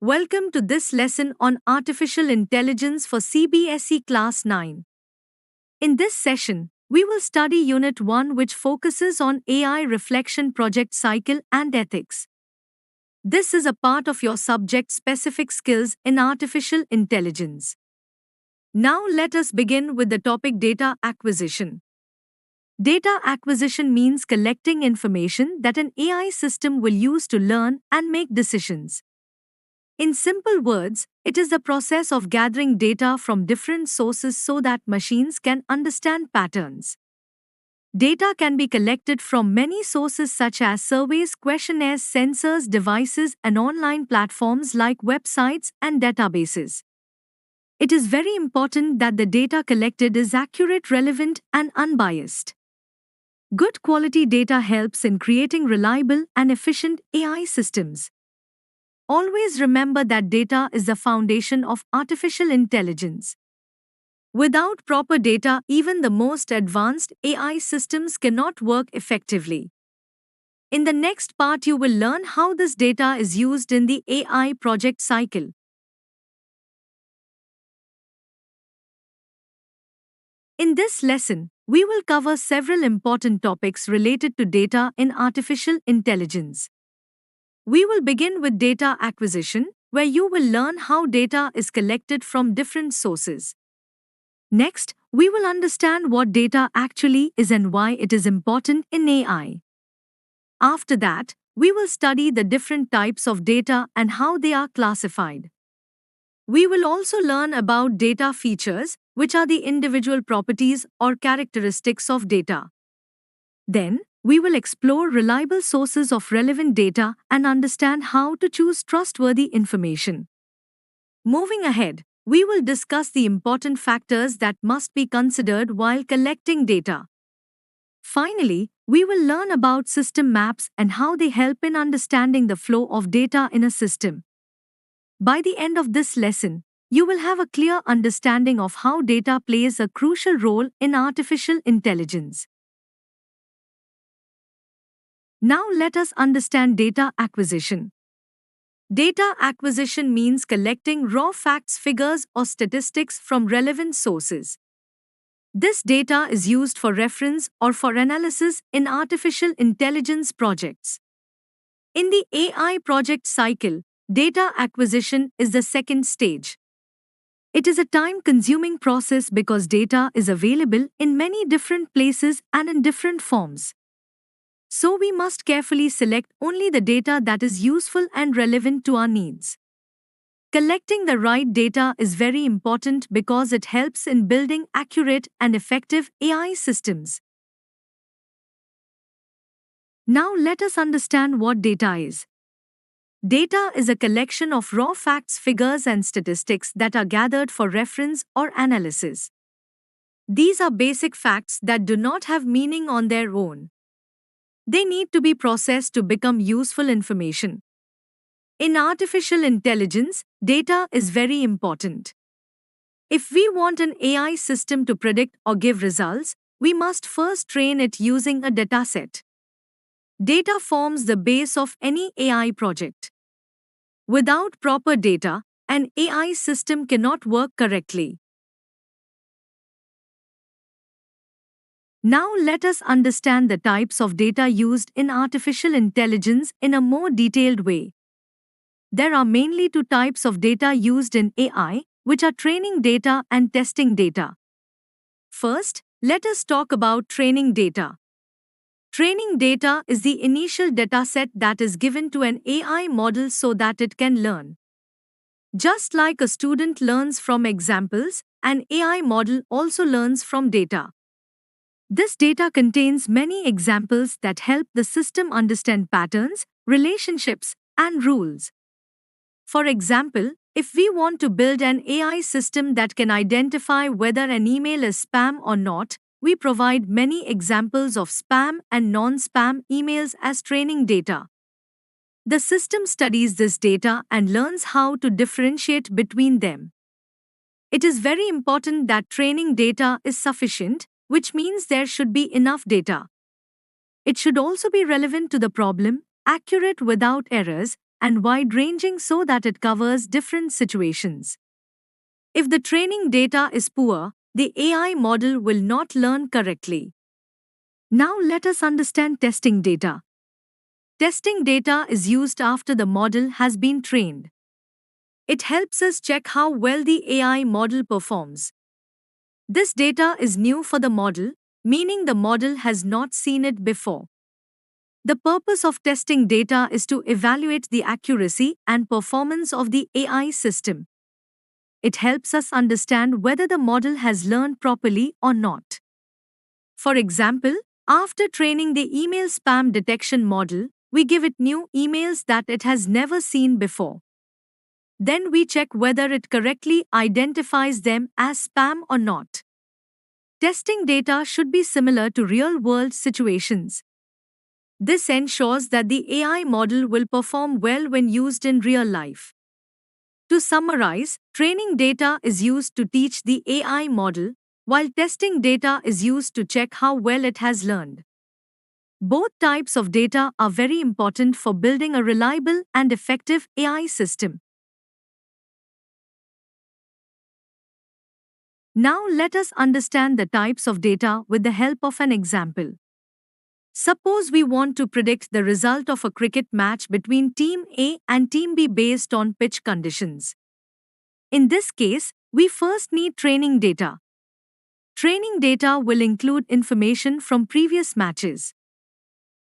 Welcome to this lesson on Artificial Intelligence for CBSE Class 9. In this session, we will study Unit 1, which focuses on AI Reflection Project Cycle and Ethics. This is a part of your subject-specific skills in artificial intelligence. Now let us begin with the topic data acquisition. Data acquisition means collecting information that an AI system will use to learn and make decisions. In simple words, it is the process of gathering data from different sources so that machines can understand patterns. Data can be collected from many sources such as surveys, questionnaires, sensors, devices, and online platforms like websites and databases. It is very important that the data collected is accurate, relevant, and unbiased. Good quality data helps in creating reliable and efficient AI systems. Always remember that data is the foundation of artificial intelligence. Without proper data, even the most advanced AI systems cannot work effectively. In the next part, you will learn how this data is used in the AI project cycle. In this lesson, we will cover several important topics related to data in artificial intelligence. We will begin with data acquisition, where you will learn how data is collected from different sources. Next, we will understand what data actually is and why it is important in AI. After that, we will study the different types of data and how they are classified. We will also learn about data features, which are the individual properties or characteristics of data. Then, we will explore reliable sources of relevant data and understand how to choose trustworthy information. Moving ahead, we will discuss the important factors that must be considered while collecting data. Finally, we will learn about system maps and how they help in understanding the flow of data in a system. By the end of this lesson, you will have a clear understanding of how data plays a crucial role in artificial intelligence. Now let us understand data acquisition. Data acquisition means collecting raw facts, figures, or statistics from relevant sources. This data is used for reference or for analysis in artificial intelligence projects. In the AI project cycle, data acquisition is the second stage. It is a time-consuming process because data is available in many different places and in different forms. So we must carefully select only the data that is useful and relevant to our needs. Collecting the right data is very important because it helps in building accurate and effective AI systems. Now let us understand what data is. Data is a collection of raw facts, figures, and statistics that are gathered for reference or analysis. These are basic facts that do not have meaning on their own. They need to be processed to become useful information. In artificial intelligence, data is very important. If we want an AI system to predict or give results, we must first train it using a dataset. Data forms the base of any AI project. Without proper data, an AI system cannot work correctly. Now let us understand the types of data used in artificial intelligence in a more detailed way. There are mainly two types of data used in AI, which are training data and testing data. First, let us talk about training data. Training data is the initial dataset that is given to an AI model so that it can learn. Just like a student learns from examples, an AI model also learns from data. This data contains many examples that help the system understand patterns, relationships, and rules. For example, if we want to build an AI system that can identify whether an email is spam or not, we provide many examples of spam and non-spam emails as training data. The system studies this data and learns how to differentiate between them. It is very important that training data is sufficient, which means there should be enough data. It should also be relevant to the problem, accurate without errors, and wide-ranging so that it covers different situations. If the training data is poor, the AI model will not learn correctly. Now let us understand testing data. Testing data is used after the model has been trained. It helps us check how well the AI model performs. This data is new for the model, meaning the model has not seen it before. The purpose of testing data is to evaluate the accuracy and performance of the AI system. It helps us understand whether the model has learned properly or not. For example, after training the email spam detection model, we give it new emails that it has never seen before. Then we check whether it correctly identifies them as spam or not. Testing data should be similar to real-world situations. This ensures that the AI model will perform well when used in real life. To summarize, training data is used to teach the AI model, while testing data is used to check how well it has learned. Both types of data are very important for building a reliable and effective AI system. Now let us understand the types of data with the help of an example. Suppose we want to predict the result of a cricket match between Team A and Team B based on pitch conditions. In this case, we first need training data. Training data will include information from previous matches.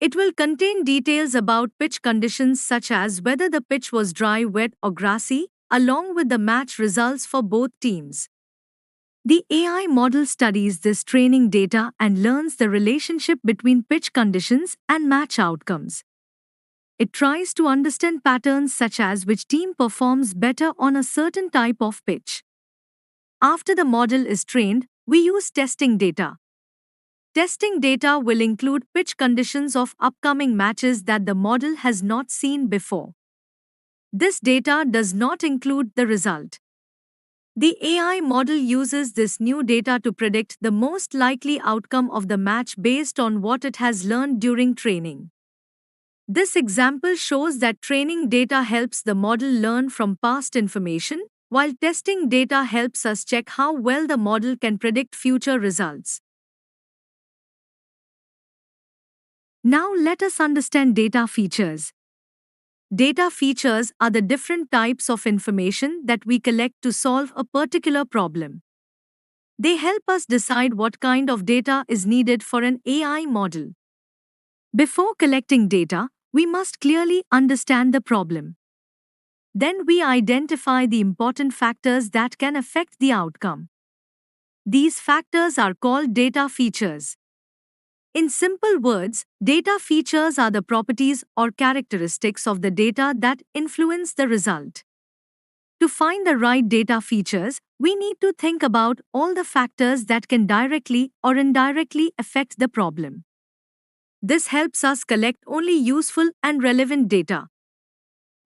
It will contain details about pitch conditions such as whether the pitch was dry, wet, or grassy, along with the match results for both teams. The AI model studies this training data and learns the relationship between pitch conditions and match outcomes. It tries to understand patterns such as which team performs better on a certain type of pitch. After the model is trained, we use testing data. Testing data will include pitch conditions of upcoming matches that the model has not seen before. This data does not include the result. The AI model uses this new data to predict the most likely outcome of the match based on what it has learned during training. This example shows that training data helps the model learn from past information, while testing data helps us check how well the model can predict future results. Now let us understand data features. Data features are the different types of information that we collect to solve a particular problem. They help us decide what kind of data is needed for an AI model. Before collecting data, we must clearly understand the problem. Then we identify the important factors that can affect the outcome. These factors are called data features. In simple words, data features are the properties or characteristics of the data that influence the result. To find the right data features, we need to think about all the factors that can directly or indirectly affect the problem. This helps us collect only useful and relevant data.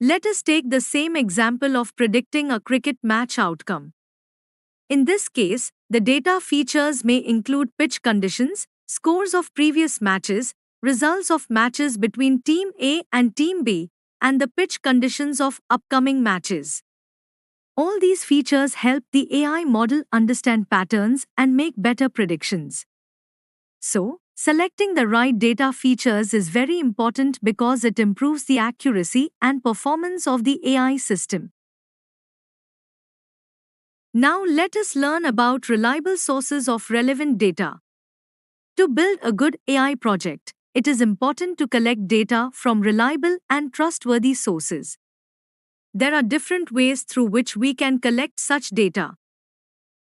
Let us take the same example of predicting a cricket match outcome. In this case, the data features may include pitch conditions, scores of previous matches, results of matches between Team A and Team B, and the pitch conditions of upcoming matches. All these features help the AI model understand patterns and make better predictions. So, selecting the right data features is very important because it improves the accuracy and performance of the AI system. Now let us learn about reliable sources of relevant data. To build a good AI project, it is important to collect data from reliable and trustworthy sources. There are different ways through which we can collect such data.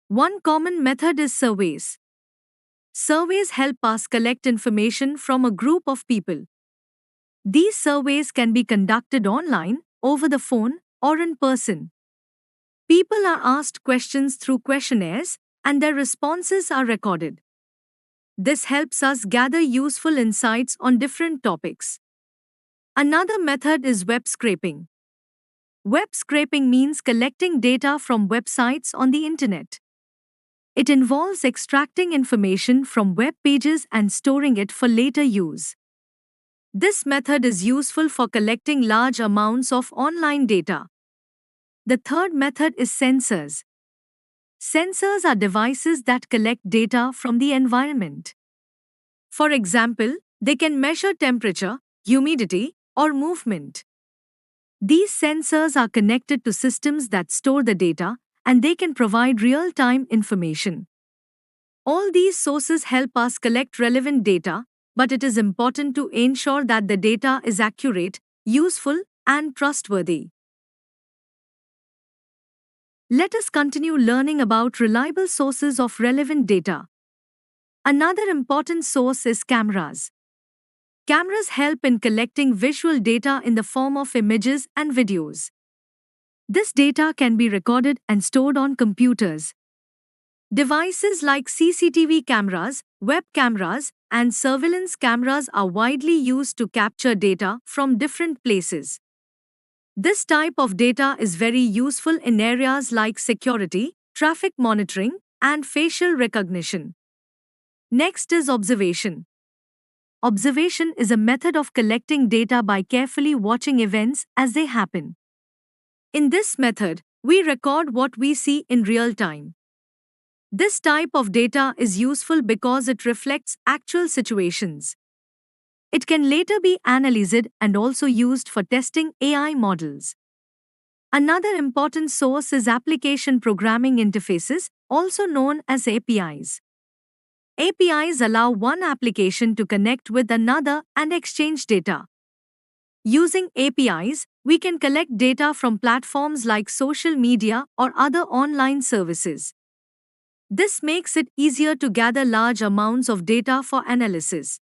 One common method is surveys. Surveys help us collect information from a group of people. These surveys can be conducted online, over the phone, or in person. People are asked questions through questionnaires, and their responses are recorded. This helps us gather useful insights on different topics. Another method is web scraping. Web scraping means collecting data from websites on the internet. It involves extracting information from web pages and storing it for later use. This method is useful for collecting large amounts of online data. The third method is sensors. Sensors are devices that collect data from the environment. For example, they can measure temperature, humidity, or movement. These sensors are connected to systems that store the data, and they can provide real-time information. All these sources help us collect relevant data, but it is important to ensure that the data is accurate, useful, and trustworthy. Let us continue learning about reliable sources of relevant data. Another important source is cameras. Cameras help in collecting visual data in the form of images and videos. This data can be recorded and stored on computers. Devices like CCTV cameras, web cameras, and surveillance cameras are widely used to capture data from different places. This type of data is very useful in areas like security, traffic monitoring, and facial recognition. Next is observation. Observation is a method of collecting data by carefully watching events as they happen. In this method, we record what we see in real time. This type of data is useful because it reflects actual situations. It can later be analyzed and also used for testing AI models. Another important source is application programming interfaces, also known as APIs. APIs allow one application to connect with another and exchange data. Using APIs, we can collect data from platforms like social media or other online services. This makes it easier to gather large amounts of data for analysis.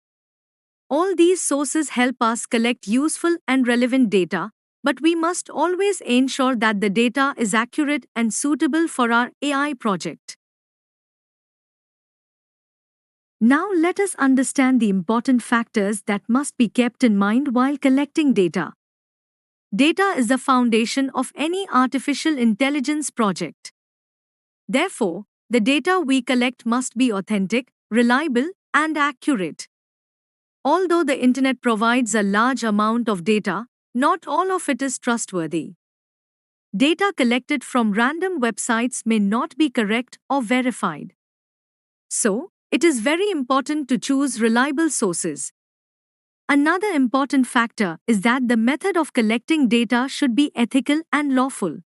All these sources help us collect useful and relevant data, but we must always ensure that the data is accurate and suitable for our AI project. Now let us understand the important factors that must be kept in mind while collecting data. Data is the foundation of any artificial intelligence project. Therefore, the data we collect must be authentic, reliable, and accurate. Although the internet provides a large amount of data, not all of it is trustworthy. Data collected from random websites may not be correct or verified. So, it is very important to choose reliable sources. Another important factor is that the method of collecting data should be ethical and lawful.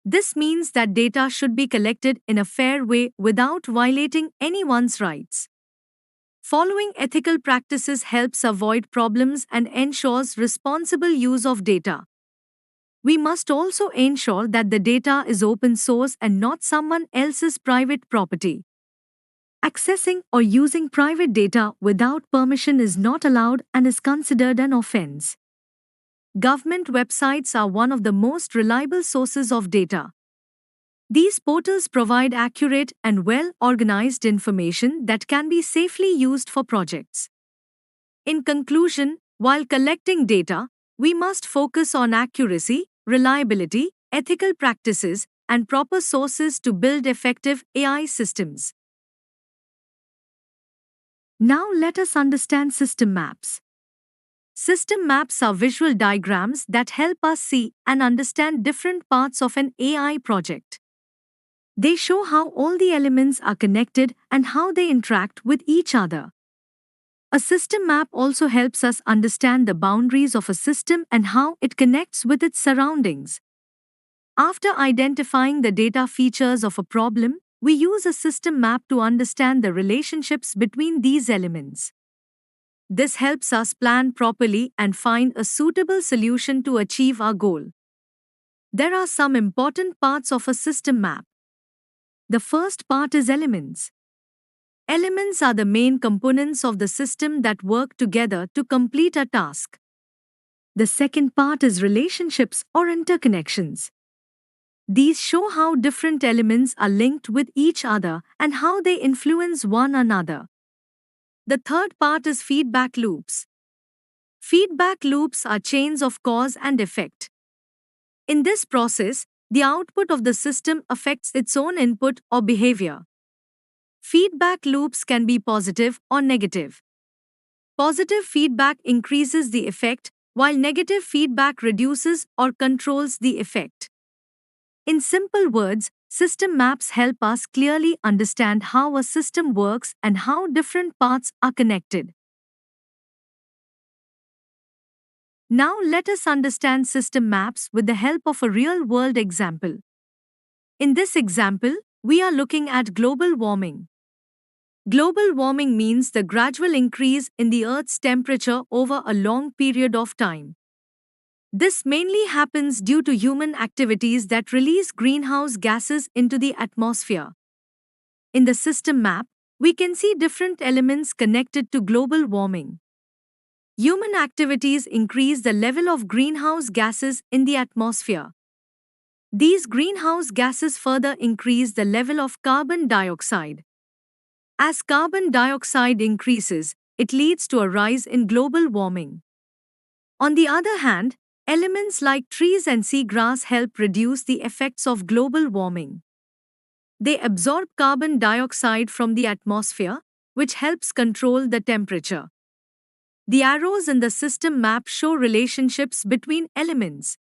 This means that data should be collected in a fair way without violating anyone's rights. Following ethical practices helps avoid problems and ensures responsible use of data. We must also ensure that the data is open source and not someone else's private property. Accessing or using private data without permission is not allowed and is considered an offense. Government websites are one of the most reliable sources of data. These portals provide accurate and well-organized information that can be safely used for projects. In conclusion, while collecting data, we must focus on accuracy, reliability, ethical practices, and proper sources to build effective AI systems. Now let us understand system maps. System maps are visual diagrams that help us see and understand different parts of an AI project. They show how all the elements are connected and how they interact with each other. A system map also helps us understand the boundaries of a system and how it connects with its surroundings. After identifying the data features of a problem, we use a system map to understand the relationships between these elements. This helps us plan properly and find a suitable solution to achieve our goal. There are some important parts of a system map. The first part is elements. Elements are the main components of the system that work together to complete a task. The second part is relationships or interconnections. These show how different elements are linked with each other and how they influence one another. The third part is feedback loops. Feedback loops are chains of cause and effect. In this process, the output of the system affects its own input or behavior. Feedback loops can be positive or negative. Positive feedback increases the effect, while negative feedback reduces or controls the effect. In simple words, system maps help us clearly understand how a system works and how different parts are connected. Now let us understand system maps with the help of a real-world example. In this example, we are looking at global warming. Global warming means the gradual increase in the Earth's temperature over a long period of time. This mainly happens due to human activities that release greenhouse gases into the atmosphere. In the system map, we can see different elements connected to global warming. Human activities increase the level of greenhouse gases in the atmosphere. These greenhouse gases further increase the level of carbon dioxide. As carbon dioxide increases, it leads to a rise in global warming. On the other hand, elements like trees and seagrass help reduce the effects of global warming. They absorb carbon dioxide from the atmosphere, which helps control the temperature. The arrows in the system map show relationships between elements.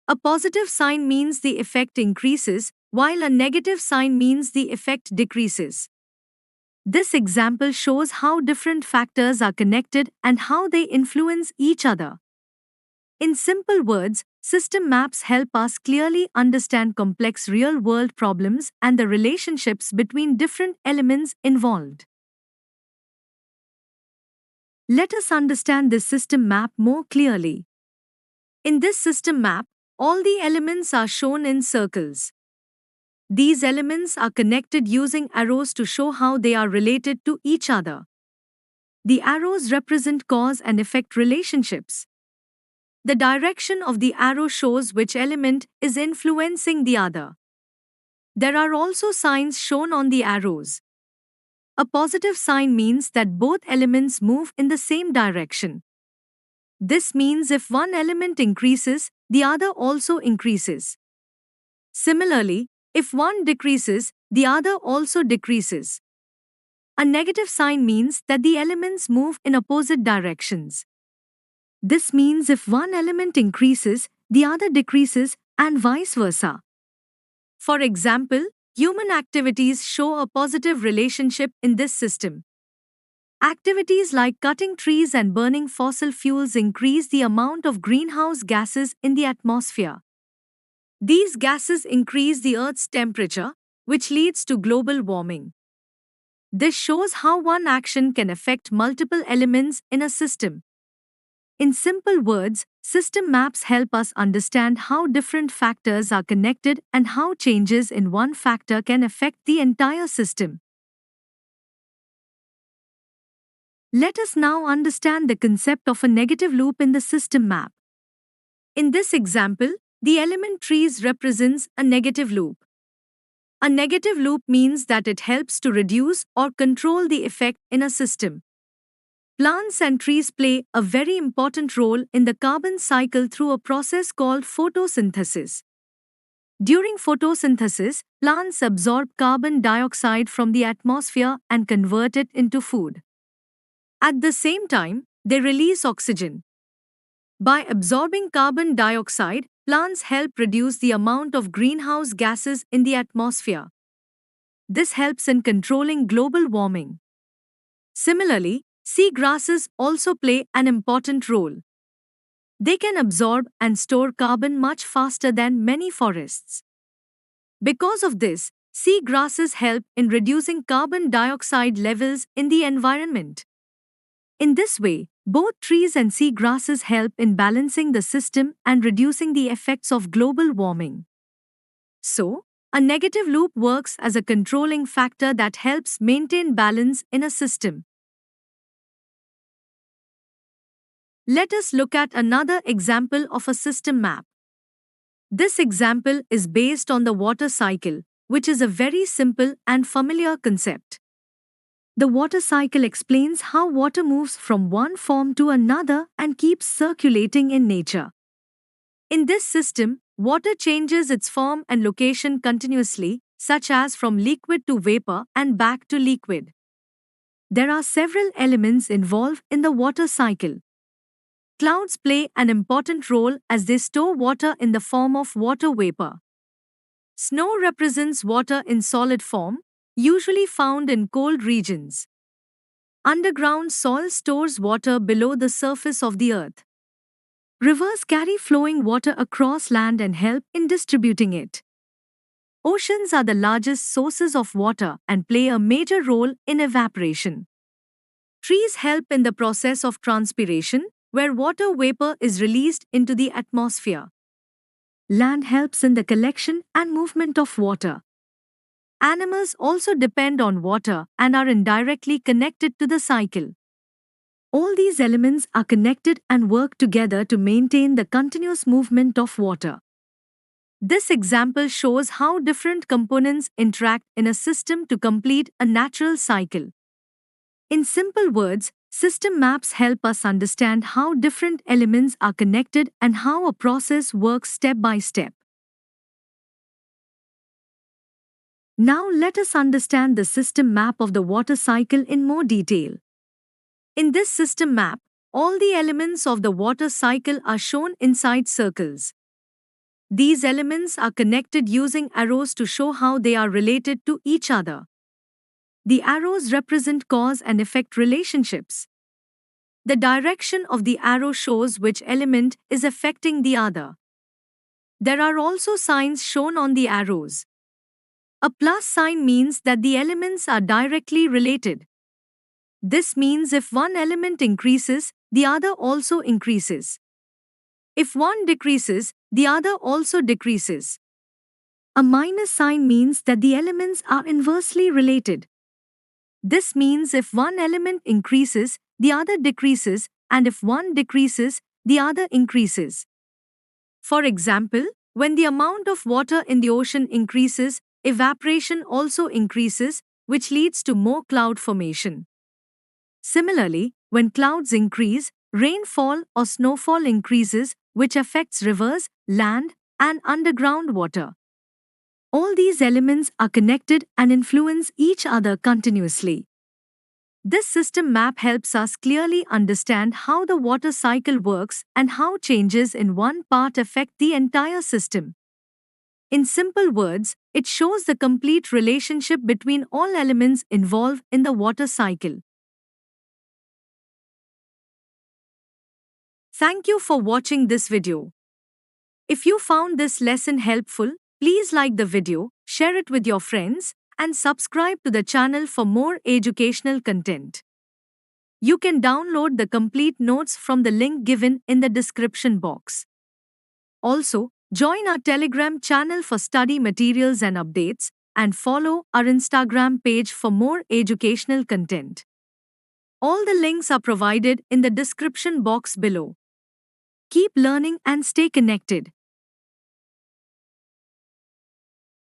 A positive sign means the effect increases, while a negative sign means the effect decreases. This example shows how different factors are connected and how they influence each other. In simple words, system maps help us clearly understand complex real-world problems and the relationships between different elements involved. Let us understand this system map more clearly. In this system map, all the elements are shown in circles. These elements are connected using arrows to show how they are related to each other. The arrows represent cause and effect relationships. The direction of the arrow shows which element is influencing the other. There are also signs shown on the arrows. A positive sign means that both elements move in the same direction. This means if one element increases, the other also increases. Similarly, if one decreases, the other also decreases. A negative sign means that the elements move in opposite directions. This means if one element increases, the other decreases, and vice versa. For example, human activities show a positive relationship in this system. Activities like cutting trees and burning fossil fuels increase the amount of greenhouse gases in the atmosphere. These gases increase the Earth's temperature, which leads to global warming. This shows how one action can affect multiple elements in a system. In simple words, system maps help us understand how different factors are connected and how changes in one factor can affect the entire system. Let us now understand the concept of a negative loop in the system map. In this example, the element trees represents a negative loop. A negative loop means that it helps to reduce or control the effect in a system. Plants and trees play a very important role in the carbon cycle through a process called photosynthesis. During photosynthesis, plants absorb carbon dioxide from the atmosphere and convert it into food. At the same time, they release oxygen. By absorbing carbon dioxide, plants help reduce the amount of greenhouse gases in the atmosphere. This helps in controlling global warming. Similarly, seagrasses also play an important role. They can absorb and store carbon much faster than many forests. Because of this, seagrasses help in reducing carbon dioxide levels in the environment. In this way, both trees and seagrasses help in balancing the system and reducing the effects of global warming. So, a negative loop works as a controlling factor that helps maintain balance in a system. Let us look at another example of a system map. This example is based on the water cycle, which is a very simple and familiar concept. The water cycle explains how water moves from one form to another and keeps circulating in nature. In this system, water changes its form and location continuously, such as from liquid to vapor and back to liquid. There are several elements involved in the water cycle. Clouds play an important role as they store water in the form of water vapor. Snow represents water in solid form, usually found in cold regions. Underground soil stores water below the surface of the earth. Rivers carry flowing water across land and help in distributing it. Oceans are the largest sources of water and play a major role in evaporation. Trees help in the process of transpiration, where water vapor is released into the atmosphere. Land helps in the collection and movement of water. Animals also depend on water and are indirectly connected to the cycle. All these elements are connected and work together to maintain the continuous movement of water. This example shows how different components interact in a system to complete a natural cycle. In simple words, system maps help us understand how different elements are connected and how a process works step by step. Now let us understand the system map of the water cycle in more detail. In this system map, all the elements of the water cycle are shown inside circles. These elements are connected using arrows to show how they are related to each other. The arrows represent cause and effect relationships. The direction of the arrow shows which element is affecting the other. There are also signs shown on the arrows. A plus sign means that the elements are directly related. This means if one element increases, the other also increases. If one decreases, the other also decreases. A minus sign means that the elements are inversely related. This means if one element increases, the other decreases, and if one decreases, the other increases. For example, when the amount of water in the ocean increases, evaporation also increases, which leads to more cloud formation. Similarly, when clouds increase, rainfall or snowfall increases, which affects rivers, land, and underground water. All these elements are connected and influence each other continuously. This system map helps us clearly understand how the water cycle works and how changes in one part affect the entire system. In simple words, it shows the complete relationship between all elements involved in the water cycle. Thank you for watching this video. If you found this lesson helpful, please like the video, share it with your friends, and subscribe to the channel for more educational content. You can download the complete notes from the link given in the description box. Also, join our Telegram channel for study materials and updates, and follow our Instagram page for more educational content. All the links are provided in the description box below. Keep learning and stay connected.